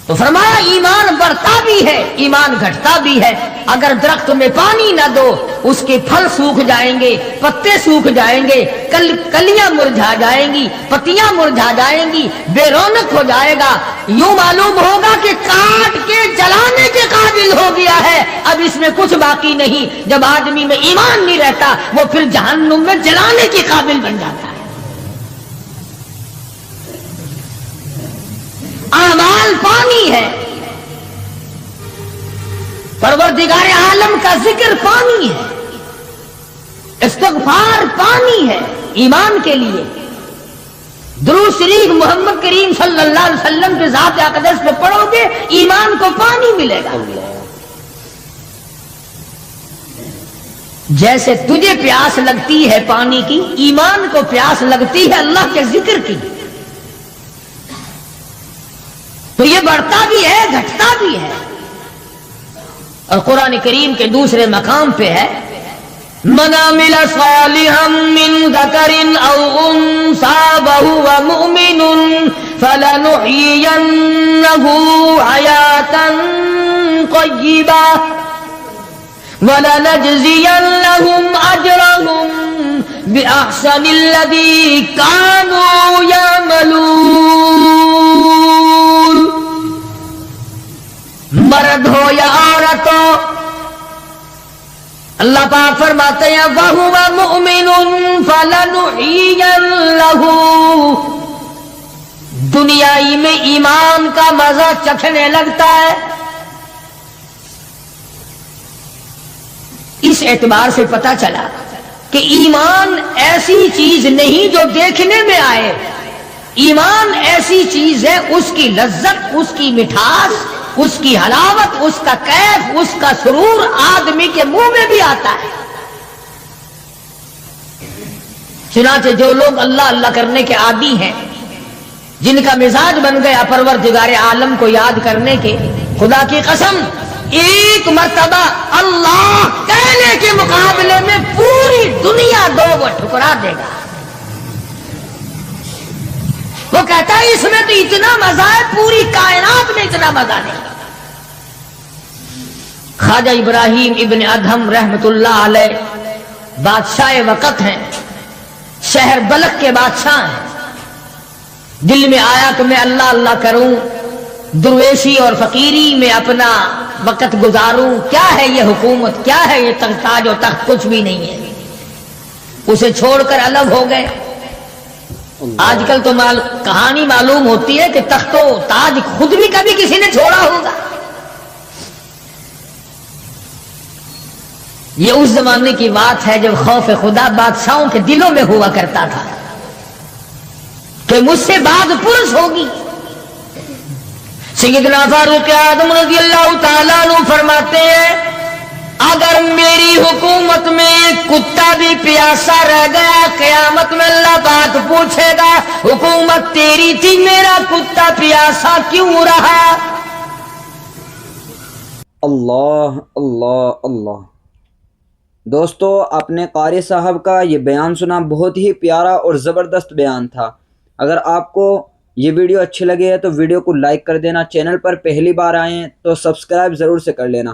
تو فرمایا ایمان بڑھتا بھی ہے ایمان گھٹتا بھی ہے، اگر درخت میں پانی نہ دو اس کے پھل سوکھ جائیں گے، پتے سوکھ جائیں گے، کلیاں مرجھا جائیں گی، پتیاں مرجھا جائیں گی، بے رونق ہو جائے گا، یوں معلوم ہوگا کہ کاٹ کے جلانے کے قابل ہو گیا ہے، اب اس میں کچھ باقی نہیں۔ جب آدمی میں ایمان نہیں رہتا وہ پھر جہنم میں جلانے کے قابل بن جاتا ہے۔ اعمال پانی ہے، پروردگار عالم کا ذکر پانی ہے، استغفار پانی ہے ایمان کے لیے، درود شریف محمد کریم صلی اللہ علیہ وسلم کے ذات اقدس پہ پڑھو گے ایمان کو پانی ملے گا۔ جیسے تجھے پیاس لگتی ہے پانی کی، ایمان کو پیاس لگتی ہے اللہ کے ذکر کی، تو یہ بڑھتا بھی ہے گھٹتا بھی ہے۔ اور قرآن کریم کے دوسرے مقام پہ ہے من عمل صالحا من ذکر او انثى وهو مؤمن فلنحيينه حياة طيبة ولنجزينهم اجرهم باحسن الذي كانوا يعملون۔ مرد ہو یا عورت ہو، اللہ پاک فرماتے ہیں وَهُوَ مُؤْمِنٌ فَلَنُحْيِيَنَّهُ، دنیائی میں ایمان کا مزہ چکھنے لگتا ہے۔ اس اعتبار سے پتہ چلا کہ ایمان ایسی چیز نہیں جو دیکھنے میں آئے، ایمان ایسی چیز ہے اس کی لذت، اس کی مٹھاس، اس کی حلاوت، اس کا کیف، اس کا سرور آدمی کے منہ میں بھی آتا ہے۔ چنانچہ جو لوگ اللہ اللہ کرنے کے عادی ہیں، جن کا مزاج بن گیا پروردگار عالم کو یاد کرنے کے، خدا کی قسم ایک مرتبہ اللہ کہنے کے مقابلے میں پوری دنیا دو وہ ٹھکرا دے گا۔ وہ کہتا ہے اس میں تو اتنا مزہ ہے، پوری کائنات میں اتنا مزہ نہیں۔ خواجہ ابراہیم ابن ادہم رحمت اللہ علیہ بادشاہ وقت ہیں، شہر بلخ کے بادشاہ ہیں، دل میں آیا کہ میں اللہ اللہ کروں، درویشی اور فقیری میں اپنا وقت گزاروں، کیا ہے یہ حکومت، کیا ہے یہ تاج و تخت، کچھ بھی نہیں ہے، اسے چھوڑ کر الگ ہو گئے۔ آج کل تو کہانی معلوم ہوتی ہے کہ تخت و تاج خود بھی کبھی کسی نے چھوڑا ہوگا۔ یہ اس زمانے کی بات ہے جب خوف خدا بادشاہوں کے دلوں میں ہوا کرتا تھا کہ مجھ سے بعد پرس ہوگی۔ سیدنا فاروق اعظم رضی اللہ تعالیٰ عنہ فرماتے ہیں اگر میری حکومت میں ایک کتا بھی پیاسا رہ گیا، قیامت میں اللہ پاک پوچھے گا حکومت تیری تھی، میرا کتا پیاسا کیوں رہا؟ اللہ اللہ اللہ۔ دوستو، آپ نے قاری صاحب کا یہ بیان سنا، بہت ہی پیارا اور زبردست بیان تھا۔ اگر آپ کو یہ ویڈیو اچھی لگے ہے تو ویڈیو کو لائک کر دینا، چینل پر پہلی بار آئے ہیں تو سبسکرائب ضرور سے کر لینا۔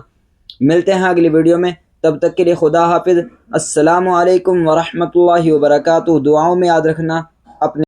ملتے ہیں اگلی ویڈیو میں، تب تک کے لیے خدا حافظ۔ السلام علیکم ورحمۃ اللہ وبرکاتہ۔ دعاؤں میں یاد رکھنا اپنے